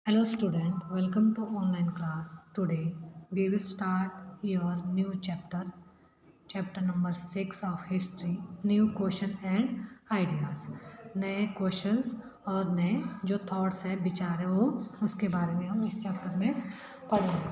Hello student, welcome to online class. Today we will start your new chapter number 6 of history, new question and ideas. नए questions और नए जो thoughts है विचार है वो उसके बारे में हम इस चैप्टर में पढ़ेंगे।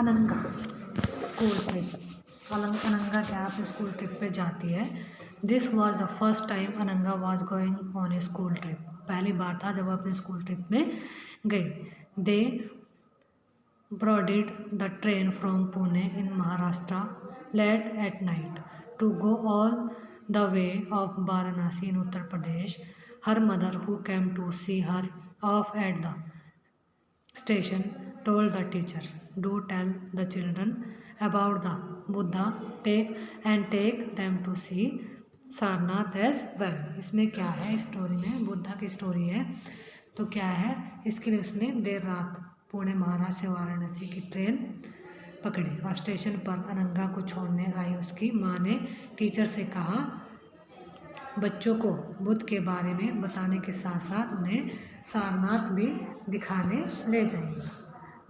Ananga school trip. अनंगा क्या अपने स्कूल ट्रिप पे जाती है। This was the first time Ananga was going on a school trip. पहली बार था जब वो अपने स्कूल ट्रिप में गई। दे boarded the train from Pune in Maharashtra late at night to go all the way of Varanasi in Uttar Pradesh. Her mother, who came to see her off at the station, told the teacher, "Do tell the children about the Buddha and take them to see Sarnath as well." इसमें क्या है, story में बुद्धा की story है। तो क्या है, इसके लिए उसने देर रात पुणे महाराष्ट्र से वाराणसी की ट्रेन पकड़ी और स्टेशन पर अनंगा को छोड़ने आई उसकी माँ ने टीचर से कहा बच्चों को बुद्ध के बारे में बताने के साथ साथ उन्हें सारनाथ भी दिखाने ले जाएंगे।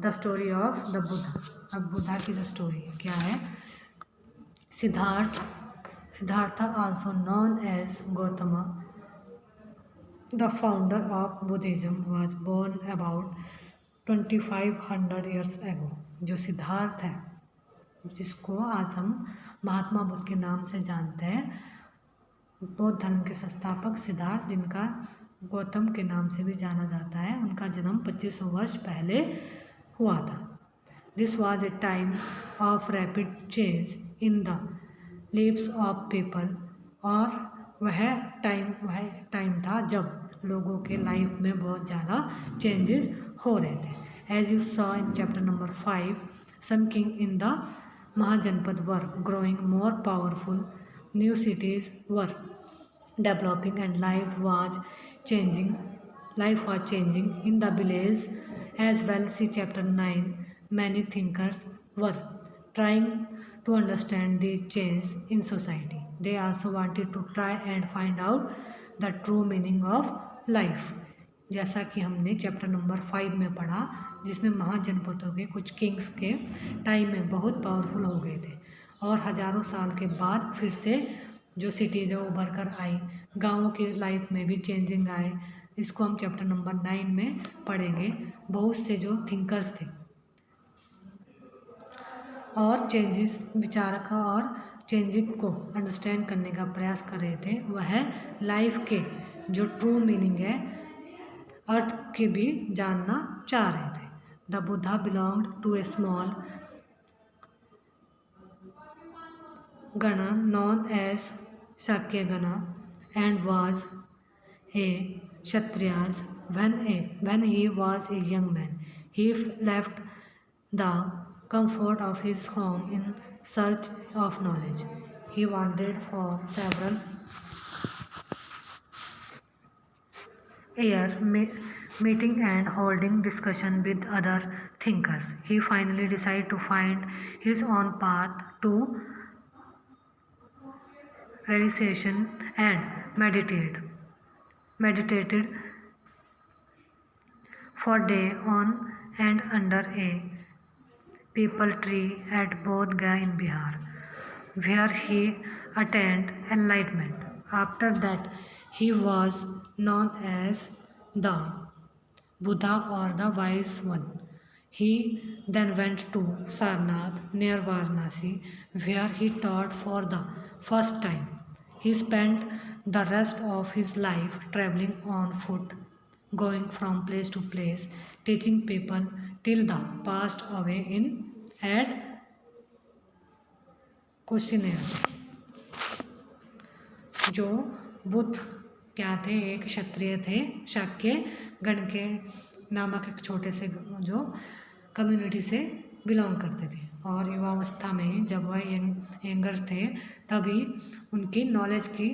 The story of the Buddha. अब बुद्धा की द स्टोरी क्या है। Siddhartha, also known as Gautama, the founder of Buddhism, was born about 2500 years ago. जो सिद्धार्थ है, जिसको आज हम महात्मा बुद्ध के नाम से जानते हैं, बौद्ध धर्म के संस्थापक सिद्धार्थ, जिनका गौतम के नाम से भी जाना जाता है, उनका जन्म 2500 वर्ष पहले हुआ था। This was a time of rapid change in the leaves of people. और वह टाइम था जब लोगों के लाइफ में बहुत ज़्यादा चेंजेस हो रहे थे। As you saw in chapter number 5, some king in the Mahajanapada were growing more powerful, new cities were developing and life was changing in the village as well. See chapter 9. Many thinkers were trying to understand these changes in society. They also wanted to try and find out the true meaning of life. जैसा कि हमने chapter number 5 में पढ़ा, जिसमें महाजनपदों के कुछ Kings के time में बहुत पावरफुल हो गए थे और हज़ारों साल के बाद फिर से जो सिटीज़ है वो उभर कर आई, गाँवों की लाइफ में भी चेंजिंग आए। इसको हम चैप्टर नंबर 9 में पढ़ेंगे। बहुत से जो थिंकर्स थे और चेंजेस विचारक और चेंजिंग को अंडरस्टैंड करने का प्रयास कर रहे थे, वह लाइफ के जो ट्रू मीनिंग है, अर्थ के भी जानना चाह रहे थे। The Buddha belonged to a small gana known as Shakya gana and was a Kshatriyas. When he was a young man, he left the comfort of his home in search of knowledge. He wandered for several years, meeting and holding discussion with other thinkers. He finally decided to find his own path to realization and meditated for day on and under a peepal tree at Bodh Gaya in Bihar, where he attained enlightenment. After that, he was known as the Buddha or the Wise One. He then went to Sarnath near Varanasi, where he taught for the first time. He spent the rest of his life traveling on foot, going from place to place, teaching people till the passed away in at Kusinera. जो बुद्ध क्या थे, एक क्षत्रिय थे, शाक्य गण के नामक एक छोटे से जो कम्युनिटी से बिलोंग करते थे और युवावस्था में जब वह यंगर्स थे तभी उनकी नॉलेज की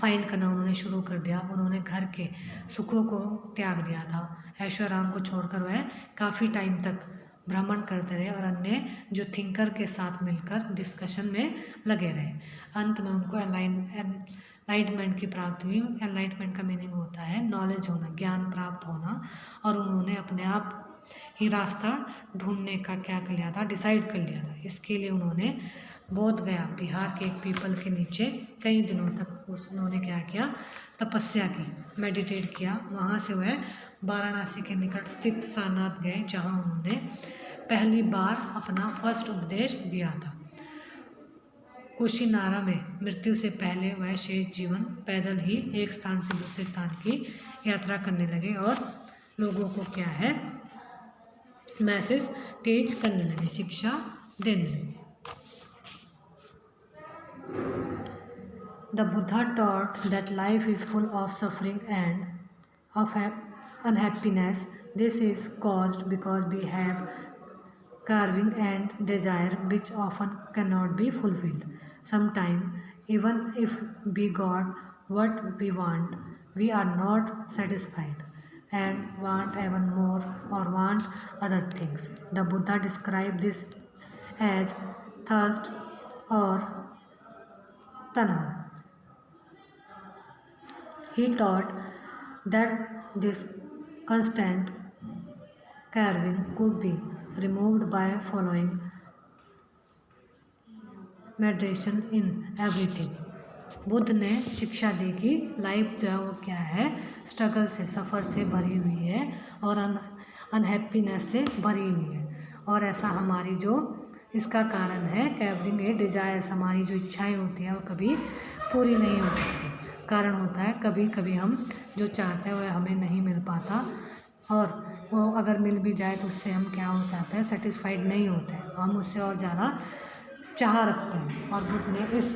फाइंड करना उन्होंने शुरू कर दिया। उन्होंने घर के सुखों को त्याग दिया था, ऐशो आराम को छोड़कर वह काफ़ी टाइम तक भ्रमण करते रहे और अन्य जो थिंकर के साथ मिलकर डिस्कशन में लगे रहे। अंत में उनको एनलाइटमेंट की प्राप्ति हुई। एनलाइटमेंट का मीनिंग होता है नॉलेज होना, ज्ञान प्राप्त होना, और उन्होंने अपने आप ही रास्ता ढूंढने का क्या कर लिया था, डिसाइड कर लिया था। इसके लिए उन्होंने बोध गया बिहार के एक पीपल के नीचे कई दिनों तक उन्होंने क्या किया, तपस्या की, मेडिटेट किया। वहाँ से वह वाराणसी के निकट स्थित सारनाथ गए, जहाँ उन्होंने पहली बार अपना फर्स्ट उपदेश दिया था। कुशीनारा में मृत्यु से पहले वह शेष जीवन पैदल ही एक स्थान से दूसरे स्थान की यात्रा करने लगे और लोगों को क्या है, मैसेज टीच करने लगे, शिक्षा देने लगे। The Buddha taught that life is full of suffering and of unhappiness. This is caused because we have craving and desire which often cannot be fulfilled. Sometimes, even if we got what we want, we are not satisfied and want even more or want other things. The Buddha described this as thirst or tanha. He taught that this constant craving could be removed by following meditation in everything. Buddha ने शिक्षा दी कि life जो है वो क्या है, struggle से, सफ़र से भरी हुई है और अनहैप्पीनेस से भरी हुई है, और ऐसा हमारी जो इसका कारण है कैवरिंग ए डिज़ायर्स, हमारी जो इच्छाएं होती हैं वो कभी पूरी नहीं हो सकती। कारण होता है कभी कभी हम जो चाहते हैं वह हमें नहीं मिल पाता, और वो अगर मिल भी जाए तो उससे हम क्या हो जाते हैं, सेटिस्फाइड नहीं होते हैं, हम उससे और ज़्यादा चाह रखते हैं। और बुद्ध ने इस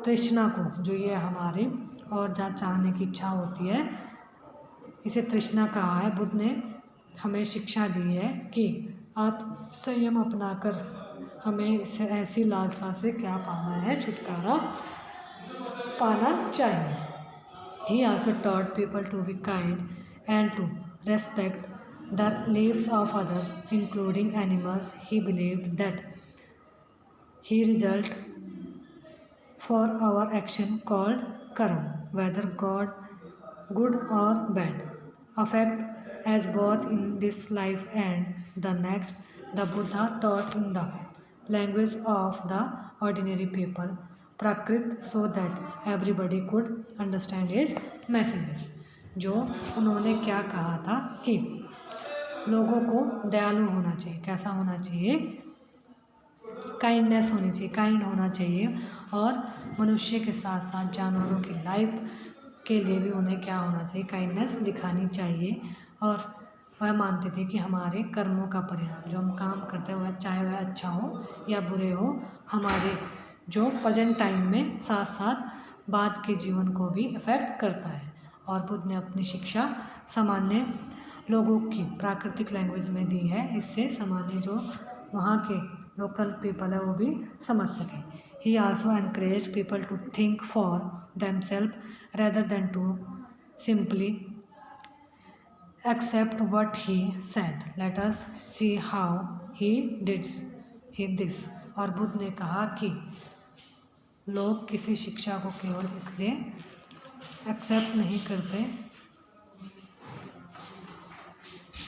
तृष्णा को, जो ये हमारी और ज़्यादा चाहने की इच्छा होती है, इसे तृष्णा कहा है। बुद्ध ने हमें शिक्षा दी है कि आप संयम अपनाकर हमें इस ऐसी लालसा से क्या पाना है, छुटकारा पाना चाहिए। He also taught people to be kind and to respect the lives of others, including animals. He believed that he result for our action called karma, whether good or bad, affect as both in this life and the next. The Buddha taught in the language of the ordinary people, Prakrit, so that everybody could understand his messages. जो उन्होंने क्या कहा था कि लोगों को दयालु होना चाहिए, कैसा होना चाहिए, काइंडनेस होनी चाहिए, काइंड होना चाहिए, और मनुष्य के साथ साथ जानवरों की लाइफ के लिए भी उन्हें क्या होना चाहिए, काइंडनेस दिखानी चाहिए। और वह मानते थे कि हमारे कर्मों का परिणाम, जो हम काम करते हैं वह चाहे वह अच्छा हो या बुरे हो, हमारे जो प्रेजेंट टाइम में साथ साथ बाद के जीवन को भी इफ़ेक्ट करता है। और बुद्ध ने अपनी शिक्षा सामान्य लोगों की प्राकृतिक लैंग्वेज में दी है, इससे सामान्य जो वहाँ के लोकल पीपल है वो भी समझ सकें। He also encouraged people to think for themselves rather than to simply accept what he said. Let us see how he did this. और बुद्ध ने कहा कि लोग किसी शिक्षा को केवल इसलिए एक्सेप्ट नहीं करते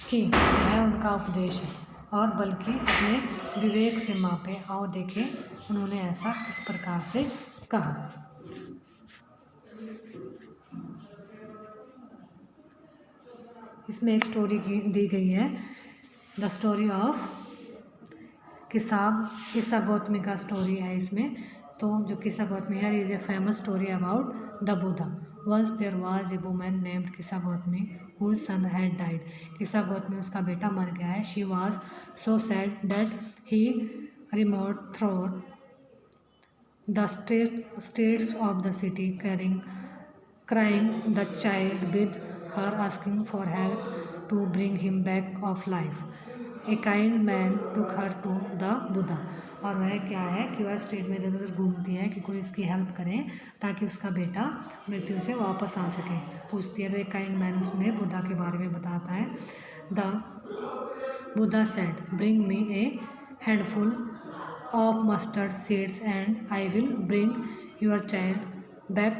कि यह उनका उपदेश है, और बल्कि अपने विवेक से मापे। आओ देखें उन्होंने ऐसा किस प्रकार से कहा। इसमें एक स्टोरी दी गई है, द स्टोरी ऑफ किस्सा गौतमी का स्टोरी है इसमें। तो जो किस्सा गौतमी है, is a famous story about the Buddha. Once there was a woman named Kisa Gotami whose son had died. Kisa Gotami, उसका बेटा मर गया है। She was so sad that he remote through the streets of the city crying the child with her, asking for help to bring him back of life. A kind man took her to the Buddha. और वह क्या है कि वह street में इधर उधर घूमती है कि कोई इसकी हेल्प करें ताकि उसका बेटा मृत्यु से वापस आ सके। पूछती है तो एक काइंड मैन उसमें बुद्धा के बारे में बताता है। The Buddha said, "Bring me a handful of mustard seeds and I will bring your child back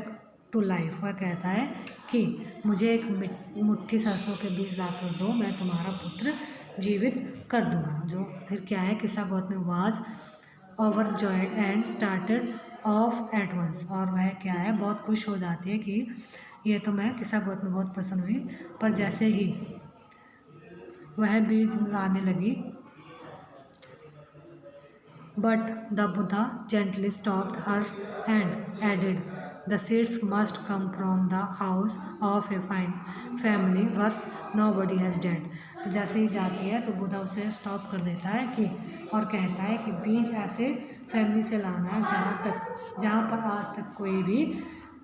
to life." वह कहता है कि मुझे एक मुट्ठी सरसों के बीज लाकर दो, मैं तुम्हारा पुत्र जीवित कर दूंगा। जो फिर क्या है, Kisa Gotami was overjoyed and started off at once. और वह क्या है, बहुत खुश हो जाती है कि ये तो मैं किस्सा गौतमी बहुत पसंद हुई, पर जैसे ही वह बीज लाने लगी, but the Buddha gently stopped her and added, "The seeds must come from the house of a fine family where nobody has died." तो जैसे ही जाती है तो बुद्धा उसे स्टॉप कर देता है कि और कहता है कि बीज ऐसे फैमिली से लाना है जहाँ पर आज तक कोई भी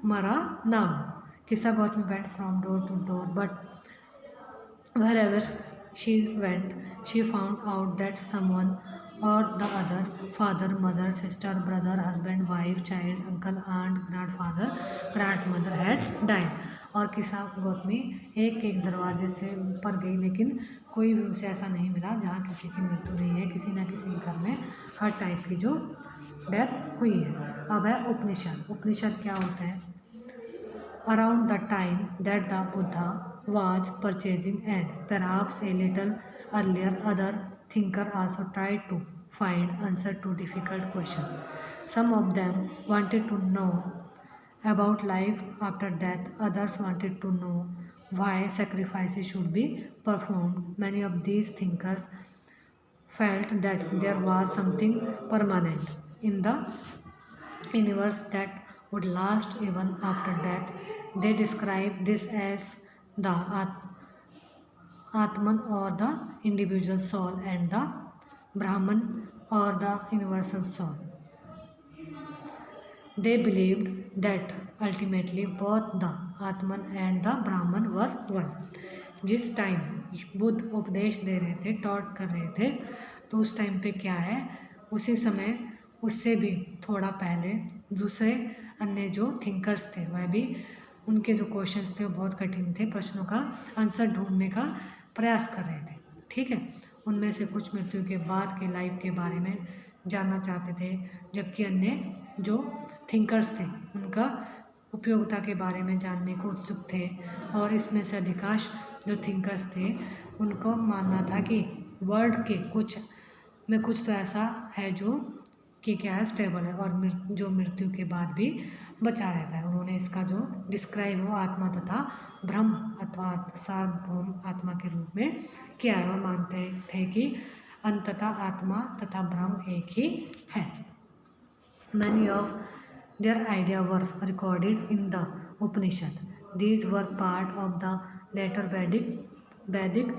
मरा ना हो। Kisa Gotami went from door to door, but wherever she went, she found out that someone or the other, father, mother, sister, brother, husband, wife, child, uncle, aunt, grandfather, grandmother had died. और किस्सा गौतमी एक एक दरवाजे से पर गई, लेकिन कोई भी उसे ऐसा नहीं मिला जहाँ किसी की मृत्यु नहीं है। किसी न किसी घर में हर टाइप की जो डेथ हुई है। अब है उपनिषद। उपनिषद क्या होता है? Around the time that the Buddha was purchasing and perhaps a little earlier, other thinkers also tried to find answer to difficult questions. Some of them wanted to know about life after death, others wanted to know why sacrifices should be performed. Many of these thinkers felt that there was something permanent in the universe that would last even after death. They describe this as the Atman or the individual soul and the Brahman or the universal soul. They believed that ultimately both the Atman and the Brahman were one. जिस time Buddha उपदेश दे रहे थे, taught कर रहे थे, तो उस time पे क्या है, उसी समय उससे भी थोड़ा पहले दूसरे अन्य जो थिंकर्स थे वह भी उनके जो क्वेश्चंस थे वो बहुत कठिन थे, प्रश्नों का आंसर ढूंढने का प्रयास कर रहे थे। ठीक है, उनमें से कुछ मृत्यु के बाद के लाइफ के बारे में जानना चाहते थे, जबकि अन्य जो थिंकर्स थे उनका उपयोगिता के बारे में जानने को उत्सुक थे। और इसमें से अधिकांश जो थिंकर्स थे उनको मानना था कि वर्ल्ड के कुछ तो ऐसा है जो कि क्या है, स्टेबल है और जो मृत्यु के बाद भी बचा रहता है। उन्होंने इसका जो डिस्क्राइब हो आत्मा तथा ब्रह्म अथवा सार्वभौम आत्मा के रूप में किया है। और मानते थे कि अंततः आत्मा तथा ब्रह्म एक ही है। Many of their ideas were recorded in the Upanishad. These were part of the later Vedic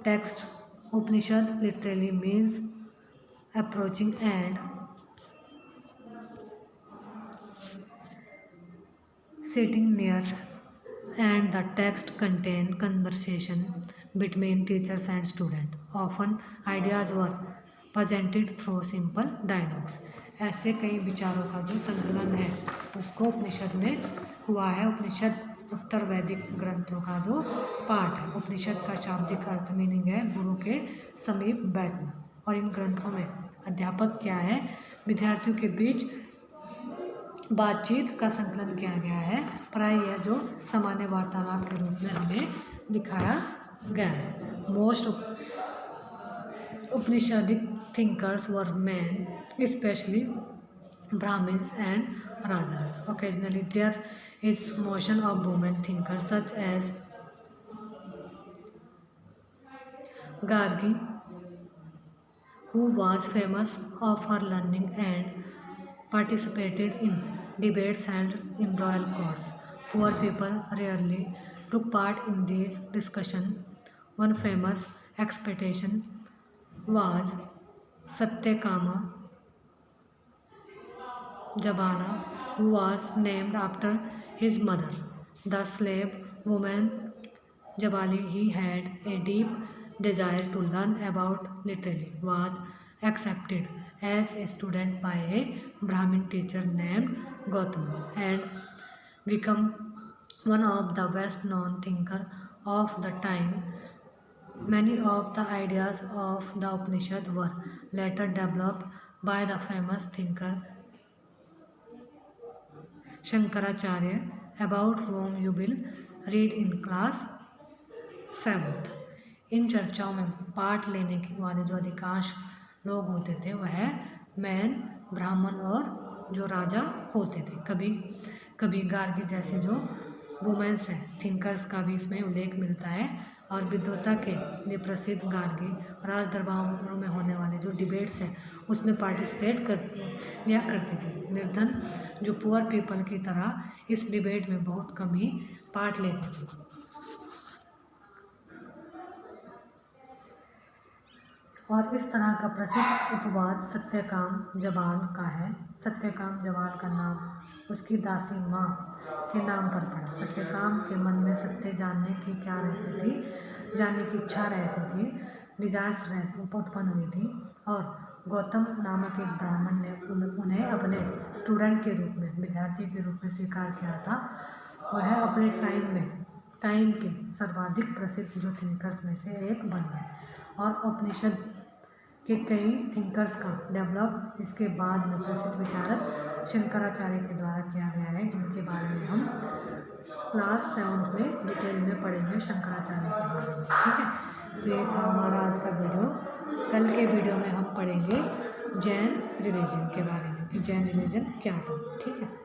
text. Upanishad literally means approaching and sitting near, and the text contained conversation between teachers and students. Often ideas were presented through simple dialogues. ऐसे कई विचारों का जो संकलन है उसको उपनिषद में हुआ है। उपनिषद उत्तर वैदिक ग्रंथों का जो पाठ है। उपनिषद का शाब्दिक अर्थ मीनिंग है गुरु के समीप बैठना। और इन ग्रंथों में अध्यापक क्या है, विद्यार्थियों के बीच बातचीत का संकलन किया गया है। प्राय यह जो सामान्य वार्तालाप के रूप में हमें दिखाया गया है। Most Upanishadic thinkers were men, especially Brahmins and Rajas. Occasionally, there is mention of women thinkers such as Gargi, who was famous of her learning and participated in debates held in royal courts. Poor people rarely took part in these discussions. One famous expedition was Satyakama Jabala, who was named after his mother, the slave woman Jabali. He had a deep desire to learn about literature, was accepted as a student by a Brahmin teacher named Gautama, and become one of the best known thinkers of the time. Many of the ideas of the Upanishad were later developed by the famous thinker Shankaracharya, about whom you will read in class 7th। इन चर्चाओं में part लेने के वाले जो अधिकांश लोग होते थे वह मैन, ब्राह्मण और जो राजा होते थे। कभी कभी गार्गी जैसे जो वुमेन्स हैं, थिंकर्स का भी इसमें उल्लेख मिलता है। और विद्वता के लिए प्रसिद्ध गार्गी राज दरबारों में होने वाले जो डिबेट्स हैं उसमें पार्टिसिपेट कर लिया करती थी। निर्धन जो पुअर पीपल की तरह इस डिबेट में बहुत कम ही पार्ट लेते थे। और इस तरह का प्रसिद्ध उपवाद सत्यकाम जबाल का है। सत्यकाम जबाल का नाम उसकी दासी माँ के नाम पर पड़ा। सत्यकाम के मन में सत्य जानने की क्या रहती थी, जानने की इच्छा रहती थी, डिजायर्स उत्पन्न हुई थी। और गौतम नामक एक ब्राह्मण ने उन्हें अपने स्टूडेंट के रूप में, विद्यार्थी के रूप में स्वीकार किया था। वह अपने टाइम के सर्वाधिक प्रसिद्ध जो थिंकर्स में से एक बन गए। और उपनिषद के कई थिंकर्स का डेवलप इसके बाद में प्रसिद्ध विचारक शंकराचार्य के द्वारा किया गया है, जिनके बारे में हम क्लास 7 में डिटेल में पढ़ेंगे शंकराचार्य के बारे में। ठीक है, तो ये था हमारा आज का वीडियो। कल के वीडियो में हम पढ़ेंगे जैन रिलीजन के बारे में कि जैन रिलीजन क्या था। ठीक है।